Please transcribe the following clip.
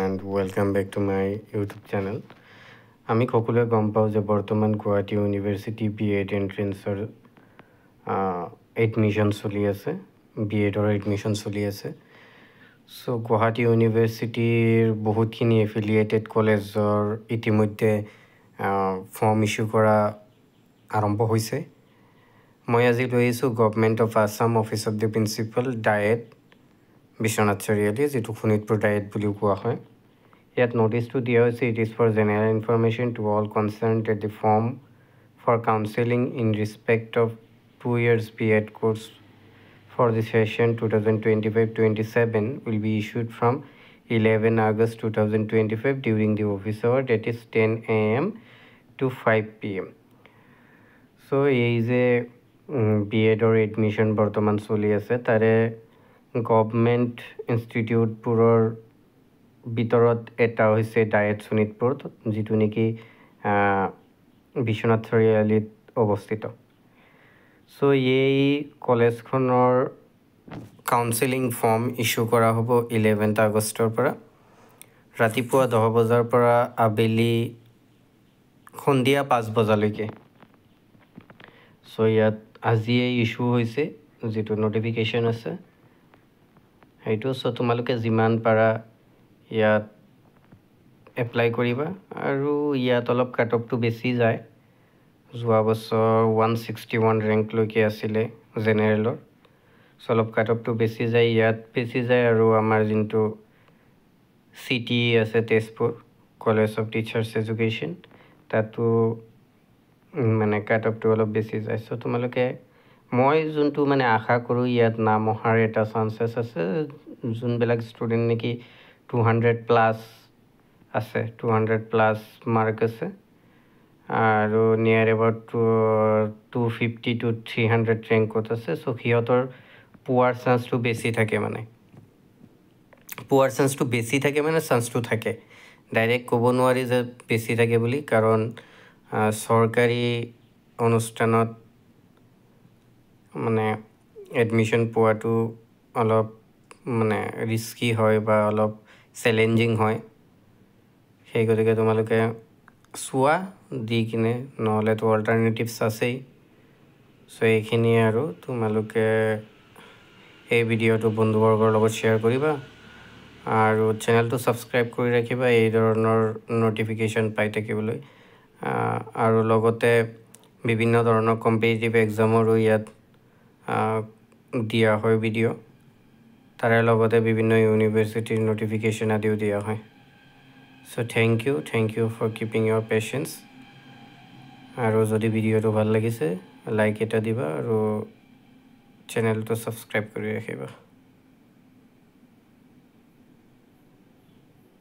and welcome back to my YouTube channel. আমি সকলোৱে গম পাওঁ যে বৰ্তমান গুৱাহাটী ইউনিভাৰ্চিটি BEd এন্ট্ৰেন্সৰ এডমিশন চলি আছে, BEdৰ এডমিশন চলি আছে। সো গুৱাহাটী ইউনিভাৰ্চিটিৰ বহুতখিনি এফিলিয়েটেড কলেজৰ ইতিমধ্যে ফৰ্ম ইস্যু কৰা আৰম্ভ হৈছে। মই আজি লৈ আহিছোঁ government of Assam office of the principal DIET Biswanath Chariali, যিটো শোণিতপুৰ ডায়েট বুলিও কোৱা হয়। ইয়াত নটিচটো দিয়া হৈছে, it is for general information to all concern that the form for counselling in respect of 2 years BEd course for the session 2025-27 will be issued from 11 August 2025 during the office hour, that is 10 AM to 5 PM. So এই যে BEdৰ admission বৰ্তমান চলি আছে, তাৰে government ইনষ্টিটিউটবোৰৰ ভিতৰত এটা হৈছে diet Sonitpur, যিটো নেকি বিশ্বনাথ চাৰিআলিত অৱস্থিত। সো এই কলেজখনৰ কাউন্সেলিং ফৰ্ম ইস্যু কৰা হ'ব 11 আগষ্টৰ পৰা, ৰাতিপুৱা 10 বজাৰ পৰা আবেলি সন্ধিয়া 5 বজালৈকে। সো ইয়াত আজিয়ে ইস্যু হৈছে, যিটো নটিফিকেশ্যন আছে সেইটো। সো তোমালোকে যিমান পাৰা ইয়াত এপ্লাই কৰিবা, আৰু ইয়াত অলপ কাট অফটো বেছি যায়। যোৱা বছৰ 161 ৰেংকলৈকে আছিলে জেনেৰেলৰ। সো অলপ কাট অফটো বেছি যায়, ইয়াত বেছি যায়। আৰু আমাৰ যোনটো CTE আছে Tezpur college of teachers education, তাতো মানে কাট অফটো অলপ বেছি যায়। সো তোমালোকে, মই যোনটো মানে আশা কৰোঁ, ইয়াত নাম অহাৰ এটা চান্সেছ আছে। যোনবিলাক ষ্টুডেণ্ট নেকি 200+ আছে, 200+ মাৰ্ক আছে, আৰু নিয়াৰ এবাউট 250 to 300 ৰেংকত আছে। সো সিহঁতৰ পোৱাৰ চান্সটো বেছি থাকে, চান্সটো থাকে। ডাইৰেক্ট ক'ব নোৱাৰি যে বেছি থাকে বুলি, কাৰণ চৰকাৰী অনুষ্ঠানত মানে এডমিশ্যন পোৱাটো অলপ মানে ৰিস্কি হয় বা অলপ চেলেঞ্জিং হয়। সেই গতিকে তোমালোকে চোৱা দি কিনে, নহ'লেতো অল্টাৰনেটিভছ আছেই। সো এইখিনিয়ে, আৰু তোমালোকে এই ভিডিঅ'টো বন্ধুবৰ্গৰ লগত শ্বেয়াৰ কৰিবা, আৰু চেনেলটো ছাবস্ক্ৰাইব কৰি ৰাখিবা এই ধৰণৰ নটিফিকেশ্যন পাই থাকিবলৈ। আৰু লগতে বিভিন্ন ধৰণৰ কম্পিটিটিভ এক্সামৰো ইয়াত দিয়া হয় ভিডিঅ', তাৰে লগতে বিভিন্ন ইউনিভাৰ্চিটিৰ নটিফিকেশ্যন আদিও দিয়া হয়। So thank you for keeping your patience. আৰু যদি ভিডিঅ'টো ভাল লাগিছে, লাইক এটা দিবা, আৰু চেনেলটো ছাবস্ক্ৰাইব কৰি ৰাখিবা।